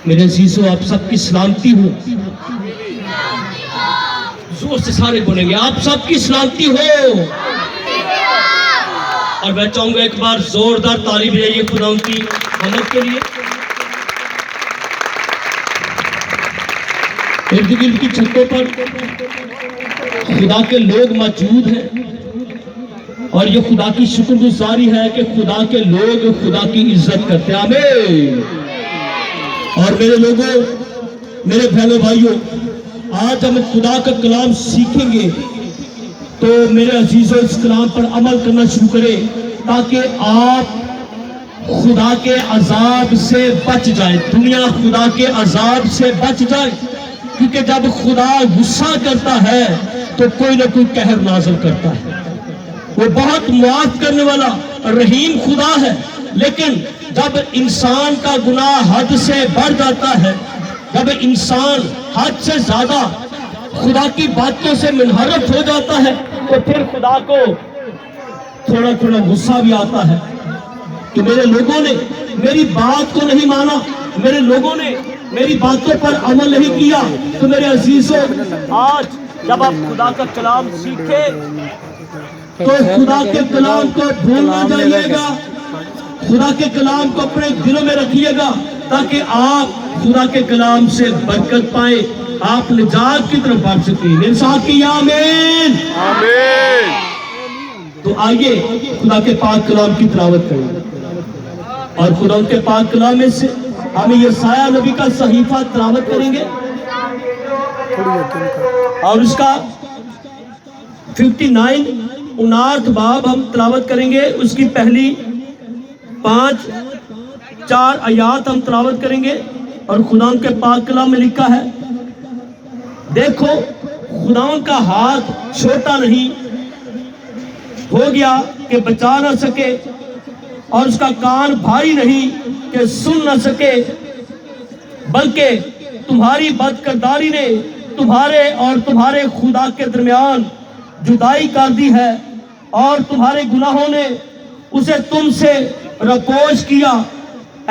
میرے عزیزوں آپ سب کی سلامتی ہو. زور سے سارے بولیں گے آپ سب کی سلامتی ہو. اور میں چاہوں گا ایک بار زوردار تعریف رہیے خدا ان کی آمد کے لیے. ارد گرد کی چھتوں پر خدا کے لوگ موجود ہیں اور یہ خدا کی شکر گزاری ہے کہ خدا کے لوگ خدا کی عزت کرتے ہیں. آمین. اور میرے لوگوں، میرے بہنوں بھائیوں، آج ہم خدا کا کلام سیکھیں گے تو میرے عزیزوں اس کلام پر عمل کرنا شروع کریں تاکہ آپ خدا کے عذاب سے بچ جائیں. دنیا خدا کے عذاب سے بچ جائے، کیونکہ جب خدا غصہ کرتا ہے تو کوئی نہ کوئی قہر نازل کرتا ہے. وہ بہت معاف کرنے والا رحیم خدا ہے، لیکن جب انسان کا گناہ حد سے بڑھ جاتا ہے، جب انسان حد سے زیادہ خدا کی باتوں سے منحرف ہو جاتا ہے تو پھر خدا کو تھوڑا تھوڑا غصہ بھی آتا ہے کہ میرے لوگوں نے میری بات کو نہیں مانا، میرے لوگوں نے میری باتوں پر عمل نہیں کیا. تو میرے عزیزوں، آج جب آپ خدا کا کلام سیکھیں تو خدا کے کلام کو بھولنا جائیے گا، خدا کے کلام کو اپنے دلوں میں رکھیے گا تاکہ آپ خدا کے کلام سے برکت پائیں، آپ نجات کی طرف بڑھ سکیں. میرے ساتھ کی آمین. آمین. تو آئیے خدا کے پاک کلام کی تلاوت کریں اور خدا کے پاک کلام میں سے ہم یسایہ نبی کا صحیفہ تلاوت کریں گے اور اس کا 59 باب ہم تلاوت کریں گے. اس کی پہلی 5-4 آیات ہم تلاوت کریں گے اور خدا کے پاک کلام میں لکھا ہے، دیکھو خدا کا ہاتھ چھوٹا نہیں ہو گیا کہ بچا نہ سکے اور اس کا کان بھاری نہیں کہ سن نہ سکے، بلکہ تمہاری بدکرداری نے تمہارے اور تمہارے خدا کے درمیان جدائی کر دی ہے اور تمہارے گناہوں نے اسے تم سے رپوش کیا،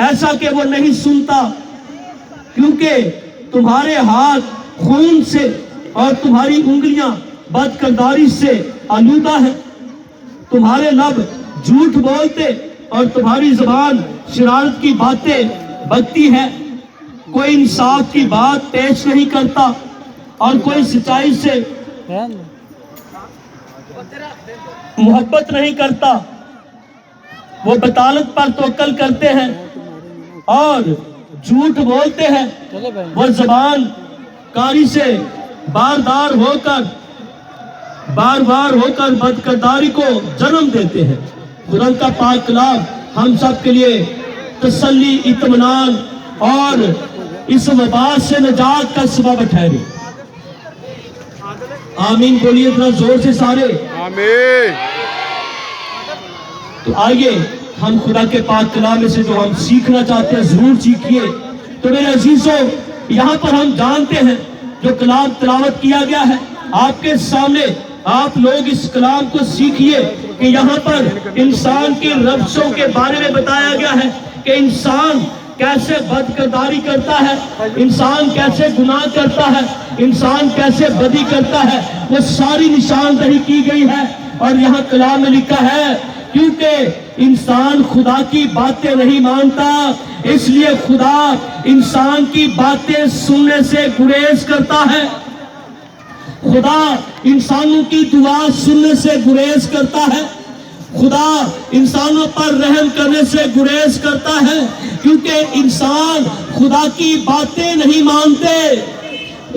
ایسا کہ وہ نہیں سنتا، کیونکہ تمہارے ہاتھ خون سے اور تمہاری انگلیاں بدکرداری سے آلودہ ہیں. تمہارے لب جھوٹ بولتے اور تمہاری زبان شرارت کی باتیں بکتی ہے. کوئی انصاف کی بات پیش نہیں کرتا اور کوئی سچائی سے محبت نہیں کرتا. وہ بطالت پر توکل کرتے ہیں اور جھوٹ بولتے ہیں. وہ زبان کاری سے بار بار ہو کر بدکرداری کو جنم دیتے ہیں. خدا کا پاک کلام ہم سب کے لیے تسلی، اطمینان اور اس وبا سے نجات کا سبب ٹھہرے. آمین بولیے اتنا زور سے سارے. آمین. تو آئیے ہم خدا کے پاک کلام میں سے جو ہم سیکھنا چاہتے ہیں ضرور سیکھیے. تو میرے عزیزوں، یہاں پر ہم جانتے ہیں جو کلام تلاوت کیا گیا ہے آپ کے سامنے، آپ لوگ اس کلام کو سیکھیے کہ یہاں پر انسان کے رفسوں کے بارے میں بتایا گیا ہے کہ انسان کیسے بدکرداری کرتا ہے، انسان کیسے گناہ کرتا ہے، انسان کیسے بدی کرتا ہے. وہ ساری نشاندہی کی گئی ہے اور یہاں کلام میں لکھا ہے کیونکہ انسان خدا کی باتیں نہیں مانتا، اس لیے خدا انسان کی باتیں سننے سے گریز کرتا ہے. خدا انسانوں کی دعا سننے سے گریز کرتا ہے. خدا انسانوں پر رحم کرنے سے گریز کرتا ہے کیونکہ انسان خدا کی باتیں نہیں مانتے،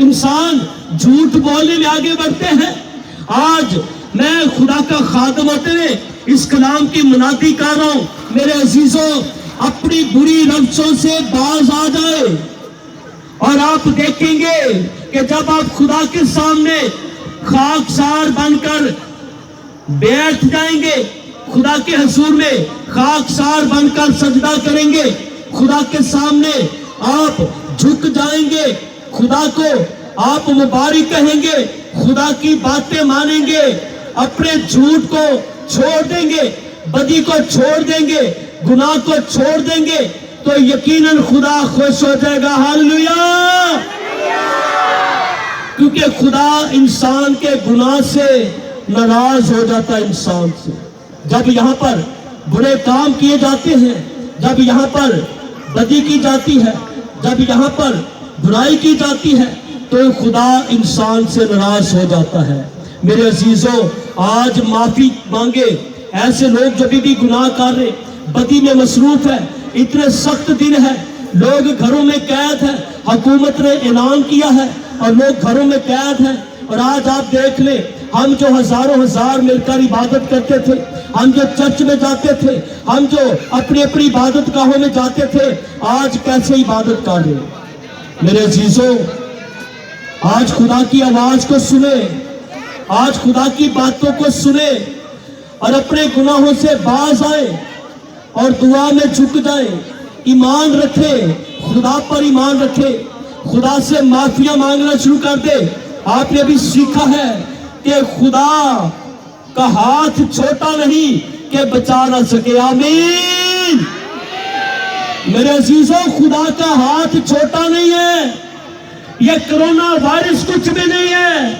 انسان جھوٹ بولنے میں آگے بڑھتے ہیں. آج میں خدا کا خادم ہوتے ہوئے اس کلام کی منادی کر رہا ہوں، میرے عزیزوں اپنی بری روشوں سے باز آ جائے اور آپ دیکھیں گے کہ جب آپ خدا کے سامنے خاکسار بن کر بیٹھ جائیں گے، خدا کے حضور میں خاکسار بن کر سجدہ کریں گے، خدا کے سامنے آپ جھک جائیں گے، خدا کو آپ مبارک کہیں گے، خدا کی باتیں مانیں گے، اپنے جھوٹ کو چھوڑ دیں گے، بدی کو چھوڑ دیں گے، گناہ کو چھوڑ دیں گے تو یقیناً خدا خوش ہو جائے گا. ہاللویا. کیونکہ خدا انسان کے گناہ سے ناراض ہو جاتا ہے. انسان سے جب یہاں پر برے کام کیے جاتے ہیں، جب یہاں پر بدی کی جاتی ہے، جب یہاں پر برائی کی جاتی ہے، تو خدا انسان سے ناراض ہو جاتا ہے. میرے عزیزوں، آج معافی مانگے ایسے لوگ جو بھی گناہ کر رہے، بدی میں مصروف ہے. اتنے سخت دن ہے، لوگ گھروں میں قید ہیں. حکومت نے اعلان کیا ہے اور لوگ گھروں میں قید ہیں. اور آج آپ دیکھ لیں، ہم جو ہزاروں ہزار مل کر عبادت کرتے تھے، ہم جو چرچ میں جاتے تھے، ہم جو اپنی اپنی عبادت گاہوں میں جاتے تھے، آج کیسے عبادت کر رہے ہیں؟ میرے عزیزوں، آج خدا کی آواز کو سنیں، آج خدا کی باتوں کو سنیں اور اپنے گناہوں سے باز آئیں اور دعا میں جھک جائیں. ایمان رکھیں، خدا پر ایمان رکھیں، خدا سے معافیاں مانگنا شروع کر دے. آپ نے بھی سیکھا ہے کہ خدا کا ہاتھ چھوٹا نہیں کہ بچا نہ سکے. آمین. میرے عزیزوں، خدا کا ہاتھ چھوٹا نہیں ہے. یہ کرونا وائرس کچھ بھی نہیں ہے.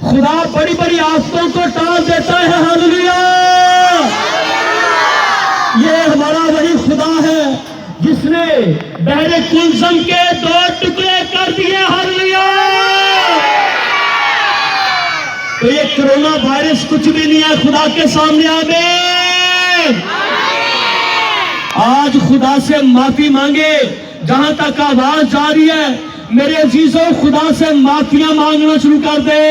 خدا بڑی بڑی آفتوں کو ٹال دیتا ہے. ہاللویا. یہ ہمارا وہی خدا ہے جس نے بحر کلثم کے 2 ٹکڑے کر دیے. ہاللویا. تو یہ کرونا وائرس کچھ بھی نہیں ہے خدا کے سامنے. آمین. آج خدا سے معافی مانگے. جہاں تک آواز جاری ہے میرے عزیزوں، خدا سے معافیاں مانگنا شروع کر دے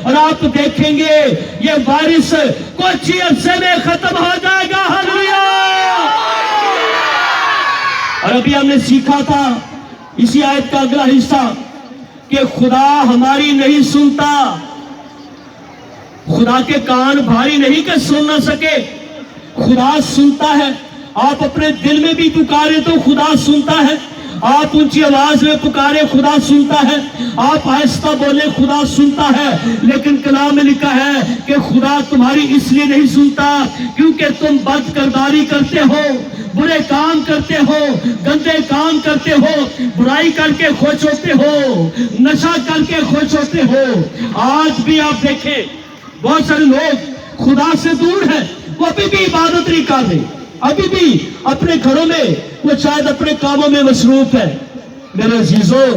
اور آپ دیکھیں گے یہ وائرس کچھ ہی عرصے میں ختم ہو جائے گا. ہاللویا. اور ابھی ہم نے سیکھا تھا اسی آیت کا اگلا حصہ کہ خدا ہماری نہیں سنتا. خدا کے کان بھاری نہیں کہ سن نہ سکے. خدا سنتا ہے. آپ اپنے دل میں بھی پکارے تو خدا سنتا ہے. آپ اونچی آواز میں پکارے، خدا سنتا ہے. آپ آہستہ بولے، خدا سنتا ہے. لیکن کلام میں لکھا ہے کہ خدا تمہاری اس لیے نہیں سنتا کیونکہ تم بد کرداری کرتے ہو، برے کام کرتے ہو، گندے کام کرتے ہو، برائی کر کے خوش ہوتے ہو، نشہ کر کے خوش ہوتے ہو. آج بھی آپ دیکھیں بہت سارے لوگ خدا سے دور ہیں، وہ ابھی بھی عبادت نہیں کر رہے، ابھی بھی اپنے گھروں میں، وہ شاید اپنے کاموں میں مصروف ہے. میرے عزیزوں،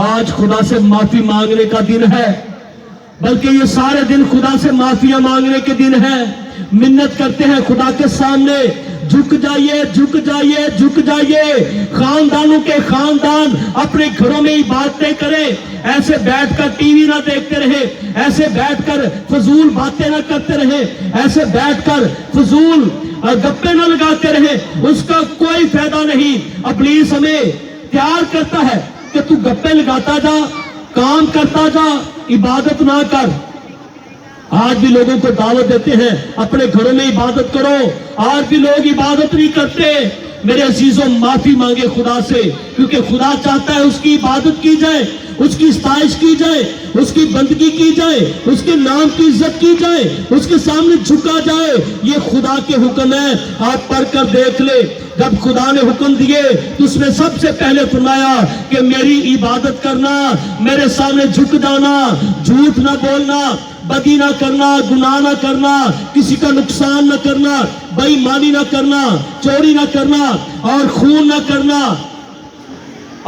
آج خدا سے معافی مانگنے کا دن ہے، بلکہ یہ سارے دن خدا سے معافیاں مانگنے کے دن ہے. منت کرتے ہیں خدا کے سامنے، جھک جائیے، جھک جائیے، جھک جائیے. خاندانوں کے خاندان اپنے گھروں میں عبادتیں کریں. ایسے بیٹھ کر ٹی وی نہ دیکھتے رہے، ایسے بیٹھ کر فضول باتیں نہ کرتے رہے، ایسے بیٹھ کر فضول گپے نہ لگاتے رہے. اس کا کوئی فائدہ نہیں. ابلیس ہمیں تیار کرتا ہے کہ تو گپے لگاتا جا، کام کرتا جا، عبادت نہ کر. آج بھی لوگوں کو دعوت دیتے ہیں اپنے گھروں میں عبادت کرو. آج بھی لوگ عبادت نہیں کرتے. میرے عزیزوں، معافی مانگے خدا سے، کیونکہ خدا چاہتا ہے اس کی عبادت کی جائے، اس کی ستائش کی جائے، اس کی بندگی کی جائے، اس کے نام کی عزت کی جائے، اس کے سامنے جھکا جائے. یہ خدا کے حکم ہے. آپ پڑھ کر دیکھ لے، جب خدا نے حکم دیے تو اس نے سب سے پہلے فرمایا کہ میری عبادت کرنا، میرے سامنے جھک جانا، جھوٹ نہ بولنا، بدی نہ کرنا، گناہ نہ کرنا، کسی کا نقصان نہ کرنا، بے ایمانی نہ کرنا، چوری نہ کرنا اور خون نہ کرنا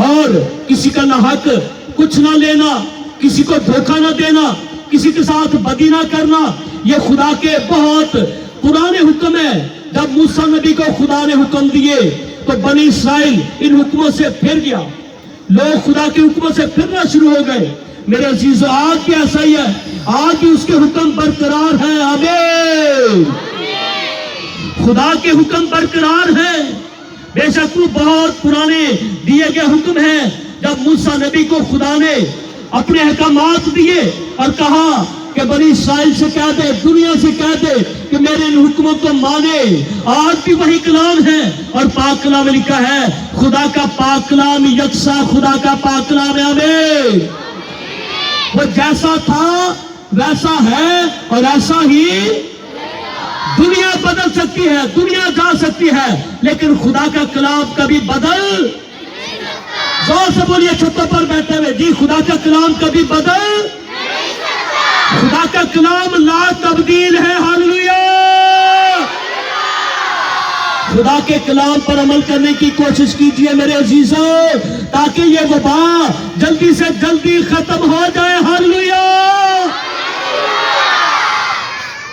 اور کسی کا نہ حق کچھ نہ لینا، کسی کو دھوکہ نہ دینا، کسی کے ساتھ بدی نہ کرنا. یہ خدا کے بہت پرانے حکم ہے. جب موسیٰ نبی کو خدا نے حکم دیے تو بنی اسرائیل ان حکموں سے پھر گیا. لوگ خدا کے حکموں سے پھرنا شروع ہو گئے. میرے عزیزو، آج بھی ایسا ہی ہے. آج بھی اس کے حکم برقرار ہیں. آمین. خدا کے حکم برقرار ہیں. بے شک وہ بہت پرانے دیے گئے حکم ہیں. جب موسیٰ نبی کو خدا نے اپنے احکامات دیے اور کہا کہ بنی اسرائیل سے کہہ دے، دنیا سے کہہ دے کہ میرے ان حکموں کو مانے. آج بھی وہی کلام ہے اور پاک کلام میں لکھا ہے خدا کا پاک کلام یکساں خدا کا پاک کلام ہے. آمین. وہ جیسا تھا ویسا ہے اور ایسا ہی دنیا بدل سکتی ہے، دنیا جا سکتی ہے، لیکن خدا کا کلام کبھی بدل، زور سے بولیے چھتوں پر بیٹھے ہوئے، جی خدا کا کلام کبھی بدل، خدا کا کلام لا تبدیل ہے، ہاللویا۔ خدا کے کلام پر عمل کرنے کی کوشش کیجئے میرے عزیزوں، تاکہ یہ وبا جلدی سے جلدی ختم ہو جائے، ہاللویا۔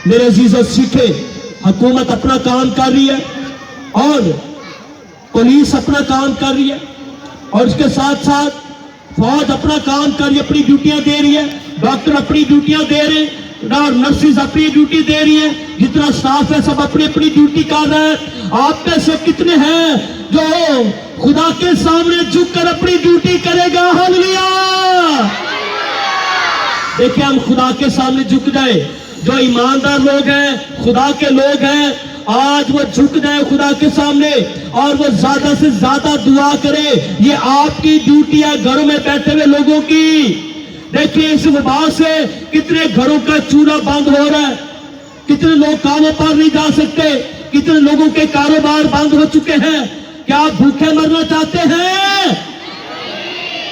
میرے عزیزوں سیکھیں، حکومت اپنا کام کر رہی ہے اور پولیس اپنا کام کر رہی ہے، اور اس کے ساتھ ساتھ فوج اپنا کام کر رہی ہے، اپنی ڈیوٹیاں دے رہی ہے، ڈاکٹر اپنی ڈیوٹیاں دے رہے ہیں، اور نرسز اپنی ڈیوٹی دے رہی ہیں، جتنا سٹاف ہے سب اپنی اپنی ڈیوٹی کر رہے ہیں۔ آپ میں سے کتنے ہیں جو خدا کے سامنے جھک کر اپنی ڈیوٹی کرے گا؟ ہاللویا۔ دیکھیں ہم خدا کے سامنے جھک جائیں، جو ایماندار لوگ ہیں، خدا کے لوگ ہیں، آج وہ جھک جائیں خدا کے سامنے اور وہ زیادہ سے زیادہ دعا کرے۔ یہ آپ کی ڈیوٹی ہے گھروں میں بیٹھے ہوئے لوگوں کی۔ دیکھیں اس وبا سے کتنے گھروں کا چولہا بند ہو رہا ہے، کتنے لوگ کاموں پر نہیں جا سکتے، کتنے لوگوں کے کاروبار بند ہو چکے ہیں۔ کیا آپ بھوکے مرنا چاہتے ہیں؟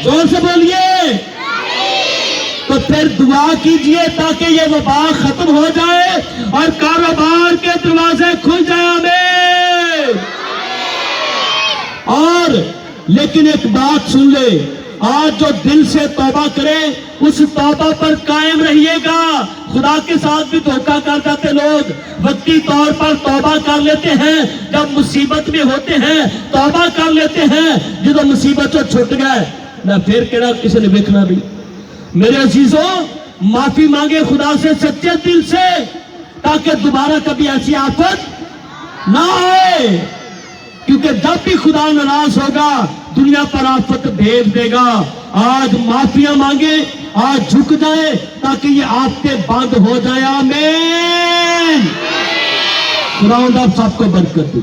زور سے بولیے۔ تو پھر دعا کیجئے تاکہ یہ وبا ختم ہو جائے اور کاروبار کے دروازے کھل جائیں، آمین۔ اور لیکن ایک بات سن لے، آج جو دل سے توبہ کرے اس توبہ پر قائم رہیے گا۔ خدا کے ساتھ بھی دھوکہ کر جاتے لوگ، وقتی طور پر توبہ کر لیتے ہیں، جب مصیبت میں ہوتے ہیں توبہ کر لیتے ہیں، جب مصیبت سے چھٹ گئے نہ پھر کہنا کسی نے دیکھنا بھی۔ میرے عزیزوں معافی مانگے خدا سے سچے دل سے، تاکہ دوبارہ کبھی ایسی آفت نہ آئے، کیونکہ جب بھی خدا ناراض ہوگا دنیا پر آفت بھیج دے گا۔ آج معافیاں مانگے، آج جھک جائیں تاکہ یہ آفتیں بند ہو جائیں، آمین۔ خداوند آپ سب کو برکت دے۔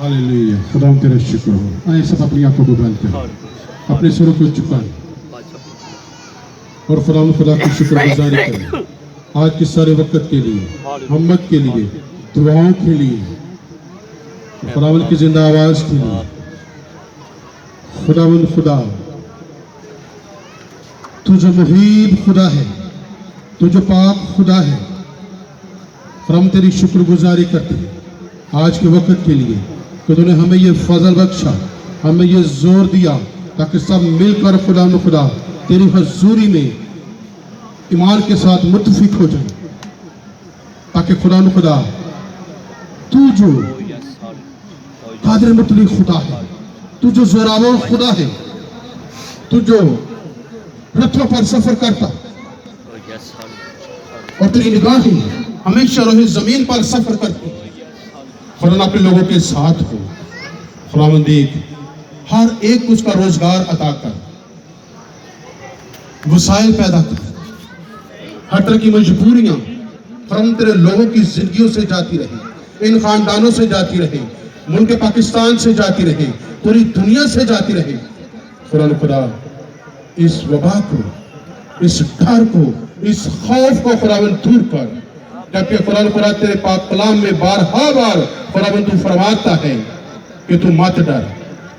ہاللیلویا، خدا تیرا شکر ہو۔ آئیں سب اپنی آنکھوں کو بند کریں، اپنے سروں کو جھکائیں اور خدا کی شکر گزاری کریں آج کے سارے وقت کے لیے، محمد کے لیے، دعاؤں کے لیے، خداوند کی زندہ آواز کے لیے۔ خداوند خدا، تو جو محیب خدا ہے، تو جو پاک خدا ہے، ہم تیری شکر گزاری کرتے ہیں آج کے وقت کے لیے کہ تو نے ہمیں یہ فضل بخشا، ہمیں یہ زور دیا تاکہ سب مل کر خداوند خدا تیری حضوری میں ایمان کے ساتھ متفق ہو جائیں، تاکہ خداوند خدا تو جو قادر مطلق خدا ہے، تو جو زوراور خدا ہے، تو جو رتھوں پر سفر کرتا اور تیری نگاہیں ہمیشہ روح زمین پر سفر کرتی، خدا اپنے لوگوں کے ساتھ ہو۔ خداوند دیکھ ہر ایک اس کا روزگار عطا کر، وسائل پیدا کر، ہر طرح کی مجبوریاں خداوند تیرے لوگوں کی زندگیوں سے جاتی رہے، ان خاندانوں سے جاتی رہے، ملک پاکستان سے جاتی رہے، پوری دنیا سے جاتی رہے۔ خدا اس وبا کو، اس ڈر کو، اس خوف کو خداوند دور کر، جبکہ خدا تیرے پاک کلام میں بارہا بار خداوند تو فرماتا ہے کہ تو مت ڈر،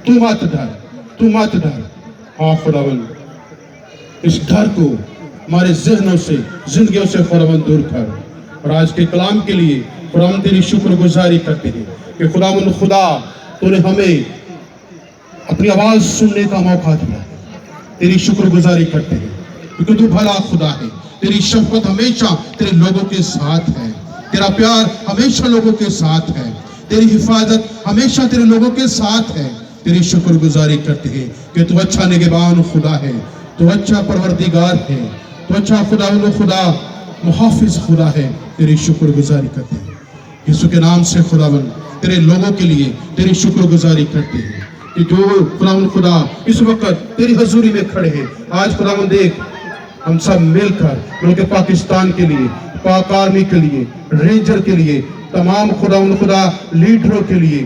تو مت ڈر، تو مت ڈر۔ ہاں خداوند اس ڈر کو ہمارے ذہنوں سے، زندگیوں سے خداوند دور کر۔ اور آج کے کلام کے لیے خداوند تیری شکر گزاری کرتے ہیں کہ خداوند خدا تو نے ہمیں اپنی آواز سننے کا موقع دیا، تیری شکر گزاری کرتے ہیں کیونکہ تو بھلا خدا ہے، تیری شفقت ہمیشہ تیرے لوگوں کے ساتھ ہے، تیرا پیار ہمیشہ لوگوں کے ساتھ ہے، تیری حفاظت ہمیشہ تیرے لوگوں کے ساتھ ہے۔ تیری شکر گزاری کرتے ہیں کہ تو اچھا نگہبان خدا ہے، تو اچھا پروردگار ہے، تو اچھا خدا محافظ خدا ہے۔ تیری شکر گزاری کرتے ہیں یسوع کے نام سے خداوند تیرے لوگوں کے لیے تیری شکر گزاری کرتے ہیں کہ جو خداوند خدا اس وقت تیری حضوری میں کھڑے ہیں۔ آج خداوند دیکھ ہم سب مل کر ملک پاکستان کے لیے، پاک آرمی کے لیے، رینجر کے لیے، تمام خداوند خدا لیڈروں کے لیے